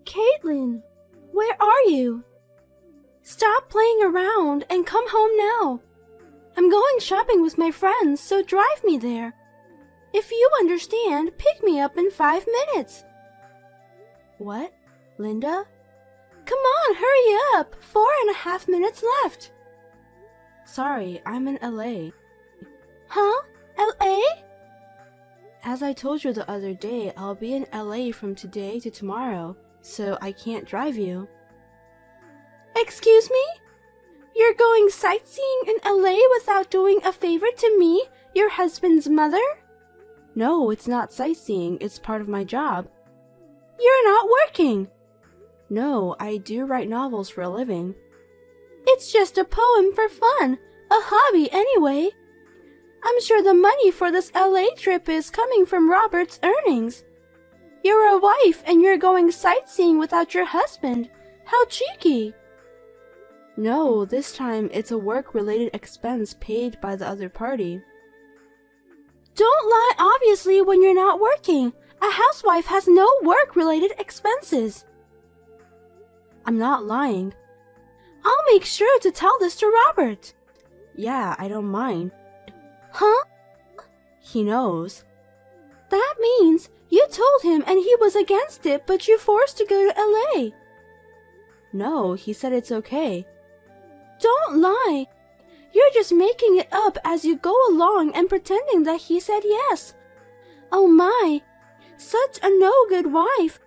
Caitlin, where are you? Stop playing around and come home now. I'm going shopping with my friends, so drive me there. If you understand, pick me up in 5 minutes. What? Linda? Come on, hurry up! 4.5 minutes left. Sorry, I'm in LA. Huh? LA? As I told you the other day, I'll be in LA from today to tomorrow, so I can't drive you. Excuse me? You're going sightseeing in LA without doing a favor to me, your husband's mother? No, it's not sightseeing, it's part of my job. You're not working. No, I do write novels for a living. It's just a poem for fun, a hobby anyway. I'm sure the money for this LA trip is coming from Robert's earnings. You're a wife and you're going sightseeing without your husband. How cheeky. No, this time it's a work-related expense paid by the other party. Don't lie obviously when you're not working. A housewife has no work-related expenses. I'm not lying. I'll make sure to tell this to Robert. Yeah, I don't mind. Huh? He knows. That means you told him and he was against it, but you forced to go to LA. No, he said it's okay. Don't lie. You're just making it up as you go along and pretending that he said yes. Oh my, such a no-good wife.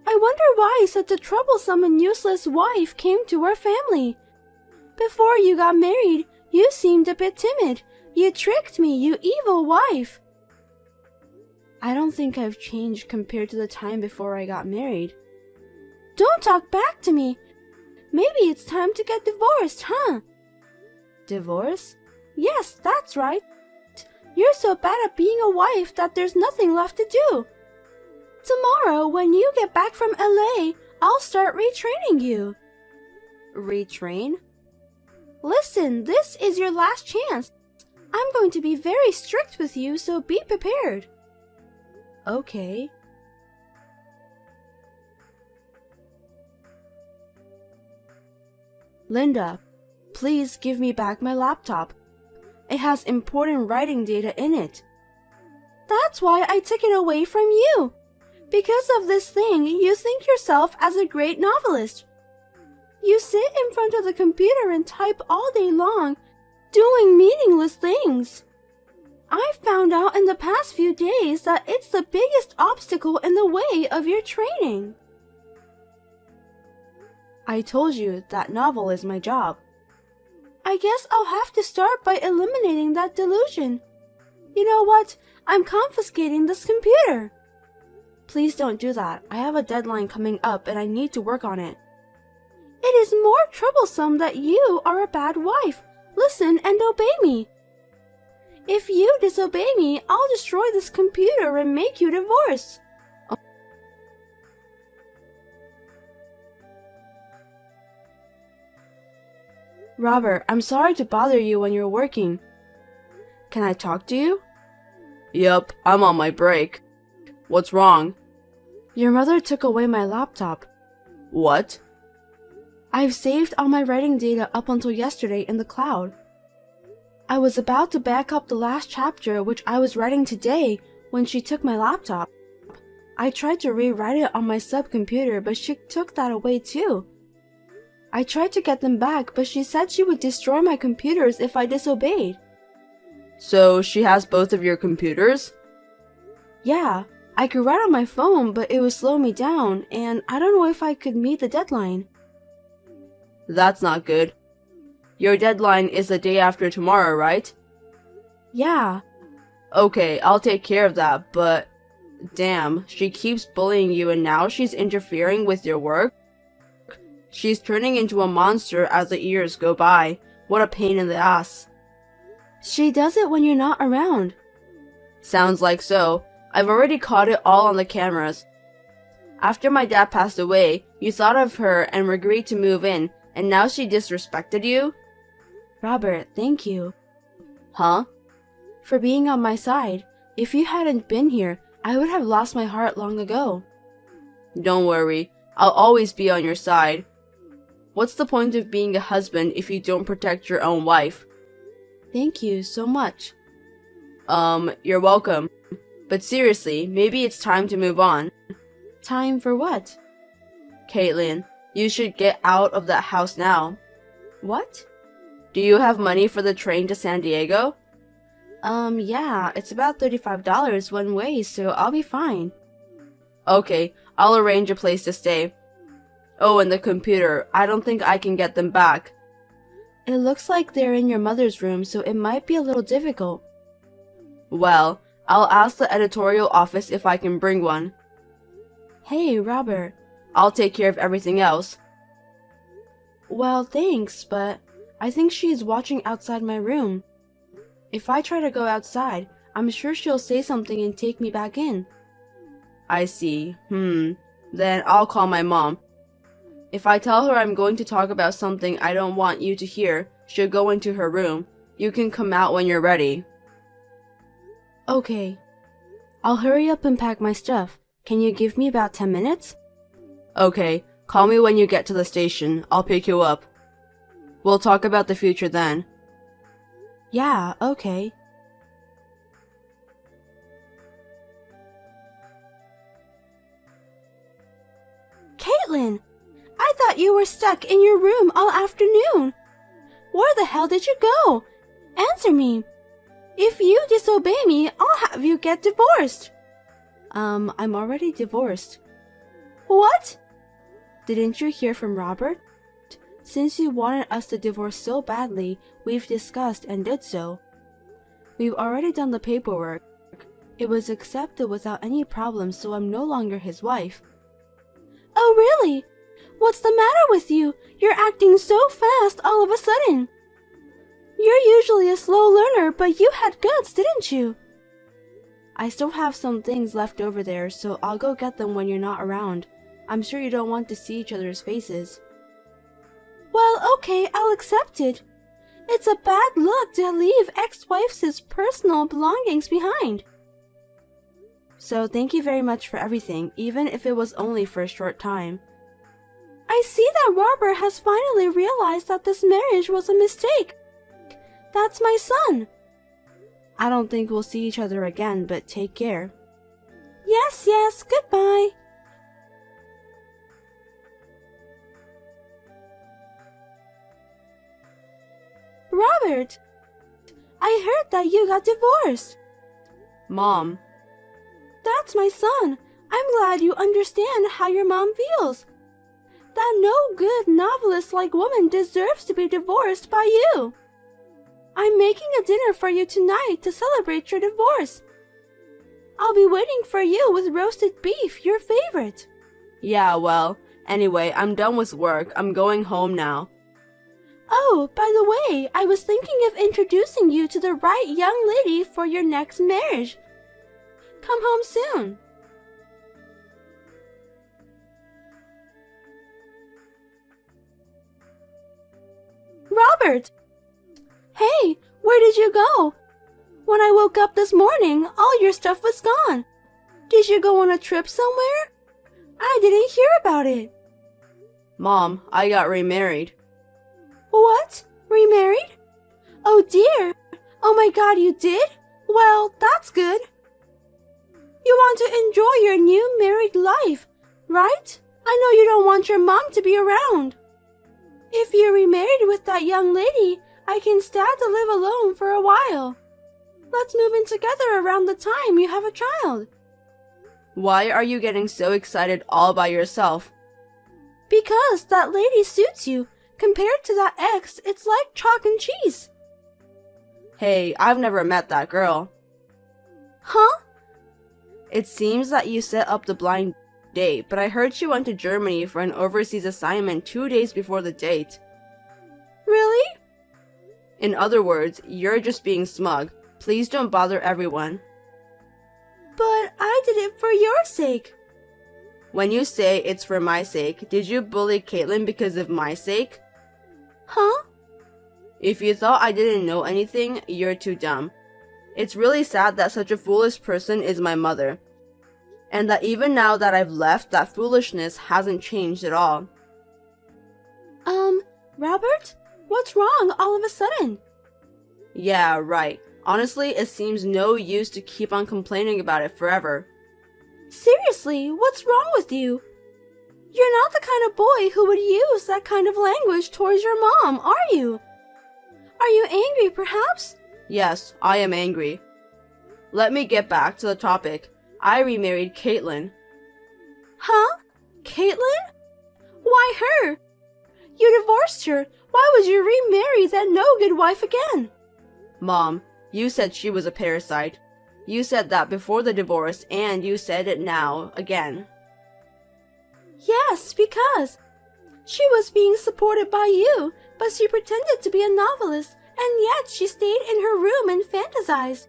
I wonder why such a troublesome and useless wife came to our family. Before you got married, you seemed a bit timid. You tricked me, you evil wife. I don't think I've changed compared to the time before I got married. Don't talk back to me. Maybe it's time to get divorced, huh? Divorce? Yes, that's right. You're so bad at being a wife that there's nothing left to do. Tomorrow, when you get back from LA, I'll start retraining you. Retrain? Listen, this is your last chance. I'm going to be very strict with you, so be prepared. Okay. Linda, please give me back my laptop. It has important writing data in it. That's why I took it away from you. Because of this thing, you think yourself as a great novelist. You sit in front of the computer and type all day long, doing meaningless things. I've found out in the past few days that it's the biggest obstacle in the way of your training. I told you that novel is my job. I guess I'll have to start by eliminating that delusion. You know what? I'm confiscating this computer. Please don't do that. I have a deadline coming up and I need to work on it. It is more troublesome that you are a bad wife. Listen and obey me. If you disobey me, I'll destroy this computer and make you divorce. Robert, I'm sorry to bother you when you're working. Can I talk to you? Yep, I'm on my break. What's wrong? Your mother took away my laptop. What? I've saved all my writing data up until yesterday in the cloud. I was about to back up the last chapter which I was writing today when she took my laptop. I tried to rewrite it on my subcomputer, but she took that away too. I tried to get them back, but she said she would destroy my computers if I disobeyed. So she has both of your computers? Yeah, I could write on my phone, but it would slow me down, and I don't know if I could meet the deadline. That's not good. Your deadline is the day after tomorrow, right? Yeah. Okay, I'll take care of that, but... Damn, she keeps bullying you and now she's interfering with your work? She's turning into a monster as the years go by. What a pain in the ass. She does it when you're not around. Sounds like so. I've already caught it all on the cameras. After my dad passed away, you thought of her and agreed to move in, and now she disrespected you? Robert, thank you. Huh? For being on my side. If you hadn't been here, I would have lost my heart long ago. Don't worry. I'll always be on your side. What's the point of being a husband if you don't protect your own wife? Thank you so much. You're welcome. But seriously, maybe it's time to move on. Time for what? Caitlin, you should get out of that house now. What? Do you have money for the train to San Diego? Yeah, it's about $35 one way, so I'll be fine. Okay, I'll arrange a place to stay. Oh, and the computer, I don't think I can get them back. It looks like they're in your mother's room, so it might be a little difficult. Well, I'll ask the editorial office if I can bring one. Hey, Robert. I'll take care of everything else. Well, thanks, but I think she's watching outside my room. If I try to go outside, I'm sure she'll say something and take me back in. I see. Then I'll call my mom. If I tell her I'm going to talk about something I don't want you to hear, she'll go into her room. You can come out when you're ready. Okay. I'll hurry up and pack my stuff. Can you give me about 10 minutes? Okay, call me when you get to the station. I'll pick you up. We'll talk about the future then. Yeah, okay. Caitlin! I thought you were stuck in your room all afternoon. Where the hell did you go? Answer me. If you disobey me, I'll have you get divorced. I'm already divorced. What? Didn't you hear from Robert? Since you wanted us to divorce so badly, we've discussed and did so. We've already done the paperwork. It was accepted without any problems, so I'm no longer his wife. Oh, really? What's the matter with you? You're acting so fast all of a sudden. You're usually a slow learner, but you had guts, didn't you? I still have some things left over there, so I'll go get them when you're not around. I'm sure you don't want to see each other's faces. Well, okay, I'll accept it. It's a bad look to leave ex-wife's personal belongings behind. So thank you very much for everything, even if it was only for a short time. I see that Robert has finally realized that this marriage was a mistake. That's my son. I don't think we'll see each other again, but take care. Yes, goodbye. Robert, I heard that you got divorced. Mom. That's my son. I'm glad you understand how your mom feels. That no-good novelist-like woman deserves to be divorced by you. I'm making a dinner for you tonight to celebrate your divorce. I'll be waiting for you with roasted beef, your favorite. Yeah, well, anyway, I'm done with work. I'm going home now. Oh, by the way, I was thinking of introducing you to the right young lady for your next marriage. Come home soon. Robert! Hey, where did you go? When I woke up this morning, all your stuff was gone. Did you go on a trip somewhere? I didn't hear about it. Mom, I got remarried. What? Remarried? Oh dear. Oh my God, you did? Well, that's good. You want to enjoy your new married life, right? I know you don't want your mom to be around. If you're remarried with that young lady, I can stand to live alone for a while. Let's move in together around the time you have a child. Why are you getting so excited all by yourself? Because that lady suits you. Compared to that ex, it's like chalk and cheese. Hey, I've never met that girl. Huh? It seems that you set up the blind date, but I heard she went to Germany for an overseas assignment 2 days before the date. Really? In other words, you're just being smug. Please don't bother everyone. But I did it for your sake. When you say it's for my sake, did you bully Caitlin because of my sake? Huh? If you thought I didn't know anything, you're too dumb. It's really sad that such a foolish person is my mother. And that even now that I've left, that foolishness hasn't changed at all. Robert? What's wrong all of a sudden? Yeah, right. Honestly, it seems no use to keep on complaining about it forever. Seriously, what's wrong with you? You're not the kind of boy who would use that kind of language towards your mom, are you? Are you angry, perhaps? Yes, I am angry. Let me get back to the topic. I remarried Caitlin. Huh? Caitlin? Why her? You divorced her. Why would you remarry that no-good wife again? Mom, you said she was a parasite. You said that before the divorce, and you said it now, again. Yes, because she was being supported by you, but she pretended to be a novelist, and yet she stayed in her room and fantasized.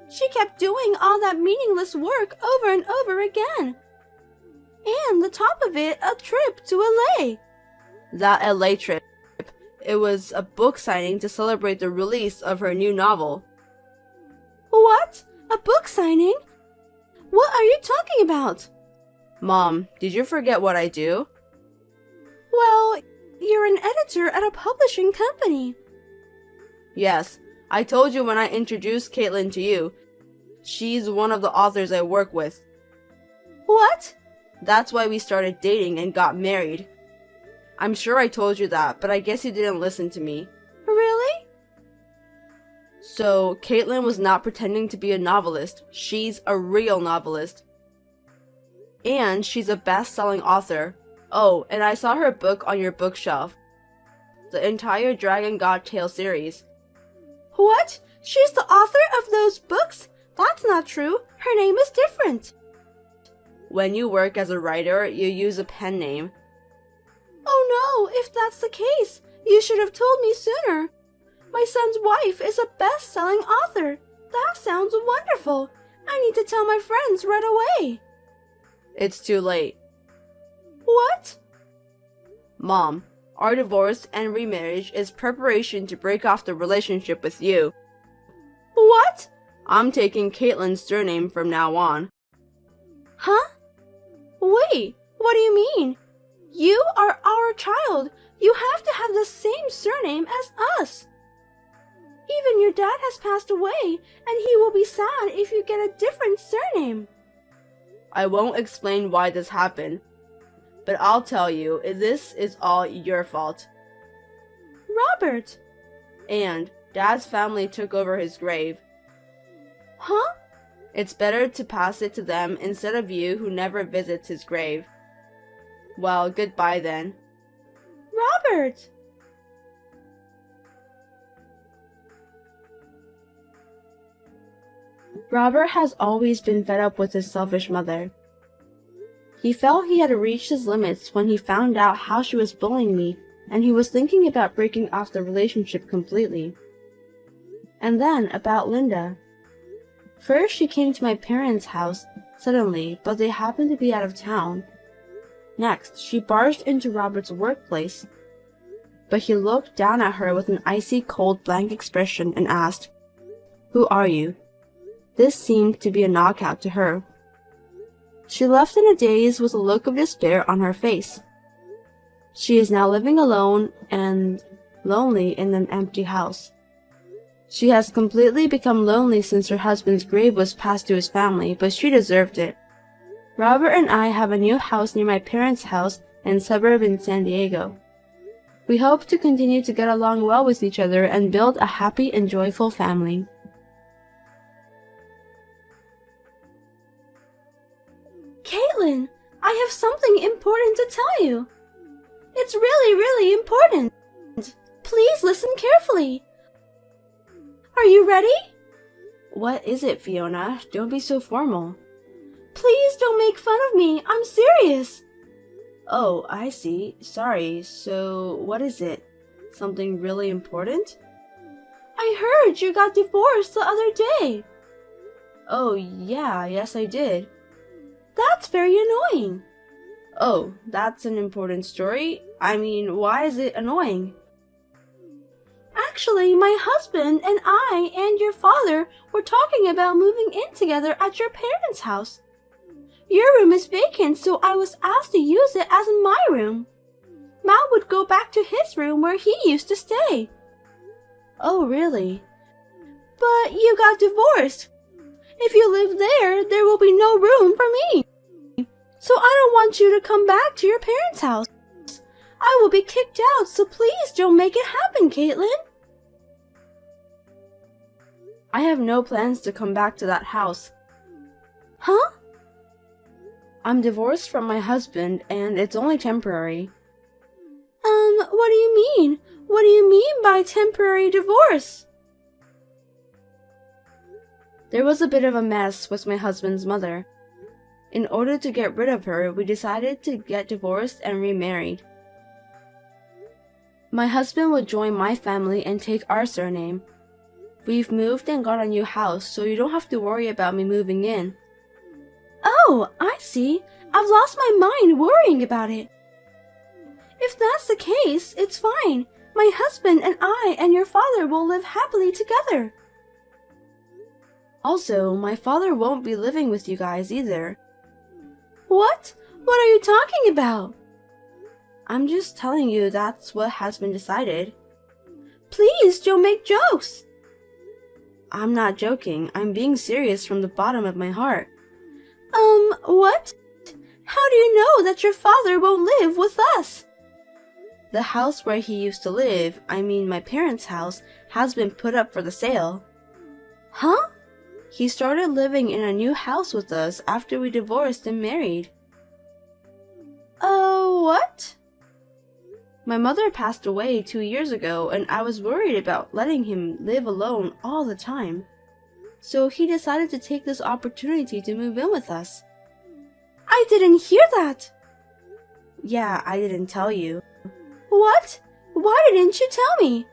She kept doing all that meaningless work over and over again. And the top of it, a trip to LA. That LA trip. It was a book signing to celebrate the release of her new novel. What? A book signing? What are you talking about? Mom, did you forget what I do? Well, you're an editor at a publishing company. Yes, I told you when I introduced Caitlin to you. She's one of the authors I work with. What? That's why we started dating and got married. I'm sure I told you that, but I guess you didn't listen to me. Really? So, Caitlin was not pretending to be a novelist. She's a real novelist. And she's a best-selling author. Oh, and I saw her book on your bookshelf. The entire Dragon God Tale series. What? She's the author of those books? That's not true. Her name is different. When you work as a writer, you use a pen name. Oh no, if that's the case, you should have told me sooner. My son's wife is a best-selling author. That sounds wonderful. I need to tell my friends right away. It's too late. What? Mom, our divorce and remarriage is preparation to break off the relationship with you. What? I'm taking Caitlin's surname from now on. Huh? Wait, what do you mean? You are our child. You have to have the same surname as us. Even your dad has passed away, and he will be sad if you get a different surname. I won't explain why this happened, but I'll tell you, this is all your fault. Robert! And Dad's family took over his grave. Huh? It's better to pass it to them instead of you who never visits his grave. Well, goodbye then. Robert! Robert has always been fed up with his selfish mother. He felt he had reached his limits when he found out how she was bullying me, and he was thinking about breaking off the relationship completely. And then about Linda. First, she came to my parents' house suddenly, but they happened to be out of town. Next, she barged into Robert's workplace, but he looked down at her with an icy cold blank expression and asked, "Who are you?" This seemed to be a knockout to her. She left in a daze with a look of despair on her face. She is now living alone and lonely in an empty house. She has completely become lonely since her husband's grave was passed to his family, but she deserved it. Robert and I have a new house near my parents' house in a suburb in San Diego. We hope to continue to get along well with each other and build a happy and joyful family. Caitlin, I have something important to tell you. It's really, really important. Please listen carefully. Are you ready? What is it, Fiona? Don't be so formal. Please don't make fun of me. I'm serious. Oh, I see. Sorry. So, what is it? Something really important? I heard you got divorced the other day. Oh, yeah, yes I did. That's very annoying. Oh, that's an important story? I mean, why is it annoying? Actually, my husband and I and your father were talking about moving in together at your parents' house. Your room is vacant, so I was asked to use it as my room. Matt would go back to his room where he used to stay. Oh, really? But you got divorced. If you live there, there will be no room for me. So I don't want you to come back to your parents' house. I will be kicked out, so please don't make it happen, Caitlin. I have no plans to come back to that house. Huh? I'm divorced from my husband, and it's only temporary. What do you mean? What do you mean by temporary divorce? There was a bit of a mess with my husband's mother. In order to get rid of her, we decided to get divorced and remarried. My husband would join my family and take our surname. We've moved and got a new house, so you don't have to worry about me moving in. Oh, I see. I've lost my mind worrying about it. If that's the case, it's fine. My husband and I and your father will live happily together. Also, my father won't be living with you guys either. What? What are you talking about? I'm just telling you that's what has been decided. Please don't make jokes. I'm not joking. I'm being serious from the bottom of my heart. What? How do you know that your father won't live with us? The house where he used to live, I mean my parents' house, has been put up for the sale. Huh? He started living in a new house with us after we divorced and married. What? My mother passed away 2 years ago, and I was worried about letting him live alone all the time. So he decided to take this opportunity to move in with us. I didn't hear that. Yeah, I didn't tell you. What? Why didn't you tell me?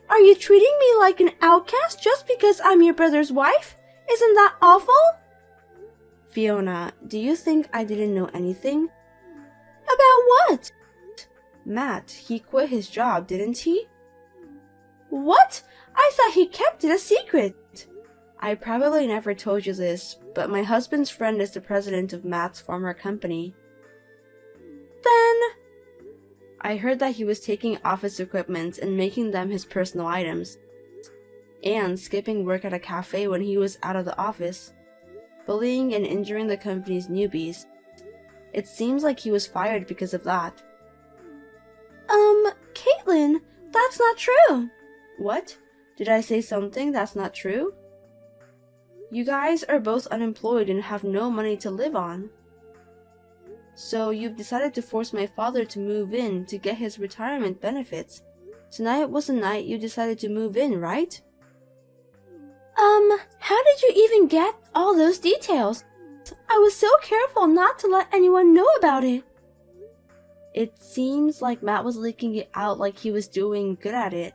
Are you treating me like an outcast just because I'm your brother's wife? Isn't that awful? Fiona, do you think I didn't know anything? About what? Matt, he quit his job, didn't he? What? I thought he kept it a secret. I probably never told you this, but my husband's friend is the president of Matt's former company. Then... I heard that he was taking office equipment and making them his personal items, and skipping work at a cafe when he was out of the office, bullying and injuring the company's newbies. It seems like he was fired because of that. Caitlin, that's not true. What? Did I say something that's not true? You guys are both unemployed and have no money to live on. So you've decided to force my father to move in to get his retirement benefits. Tonight was the night you decided to move in, right? How did you even get all those details? I was so careful not to let anyone know about it. It seems like Matt was leaking it out like he was doing good at it.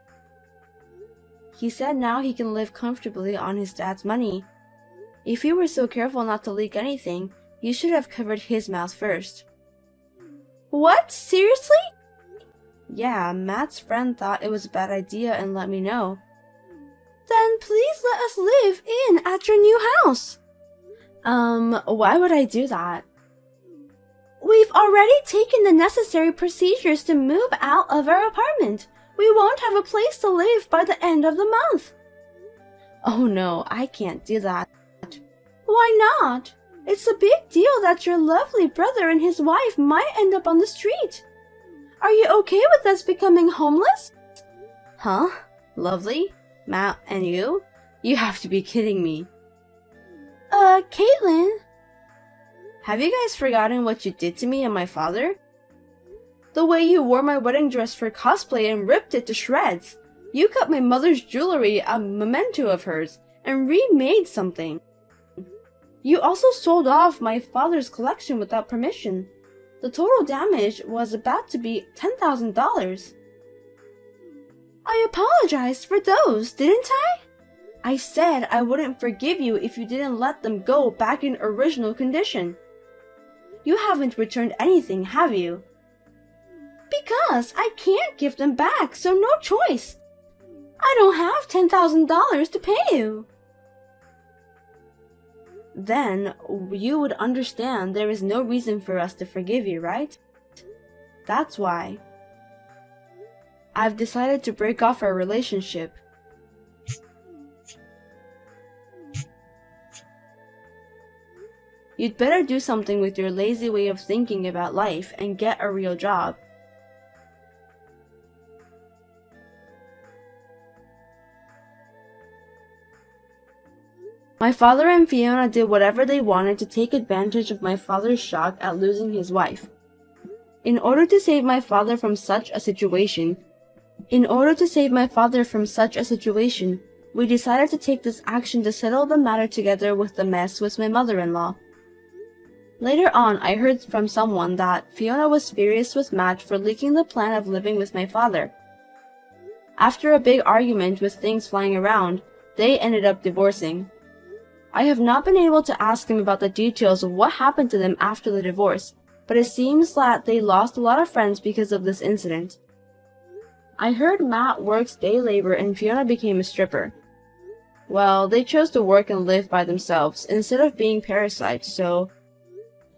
He said now he can live comfortably on his dad's money. If you were so careful not to leak anything, you should have covered his mouth first. What? Seriously? Yeah, Matt's friend thought it was a bad idea and let me know. Then please let us live in at your new house. Why would I do that? We've already taken the necessary procedures to move out of our apartment. We won't have a place to live by the end of the month. Oh no, I can't do that. Why not? It's a big deal that your lovely brother and his wife might end up on the street. Are you okay with us becoming homeless? Huh? Lovely? Matt and you? You have to be kidding me. Caitlin? Have you guys forgotten what you did to me and my father? The way you wore my wedding dress for cosplay and ripped it to shreds. You cut my mother's jewelry, a memento of hers, and remade something. You also sold off my father's collection without permission. The total damage was about to be $10,000. I apologized for those, didn't I? I said I wouldn't forgive you if you didn't let them go back in original condition. You haven't returned anything, have you? Because I can't give them back, so no choice. I don't have $10,000 to pay you. then you would understand there is no reason for us to forgive you, right? That's why I've decided to break off our relationship. You'd better do something with your lazy way of thinking about life and get a real job. My father and Fiona did whatever they wanted to take advantage of my father's shock at losing his wife. In order to save my father from such a situation, we decided to take this action to settle the matter together with the mess with my mother-in-law. Later on, I heard from someone that Fiona was furious with Matt for leaking the plan of living with my father. After a big argument with things flying around, they ended up divorcing. I have not been able to ask him about the details of what happened to them after the divorce, but it seems that they lost a lot of friends because of this incident. I heard Matt works day labor and Fiona became a stripper. Well, they chose to work and live by themselves instead of being parasites, so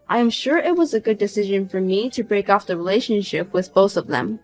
I am sure it was a good decision for me to break off the relationship with both of them.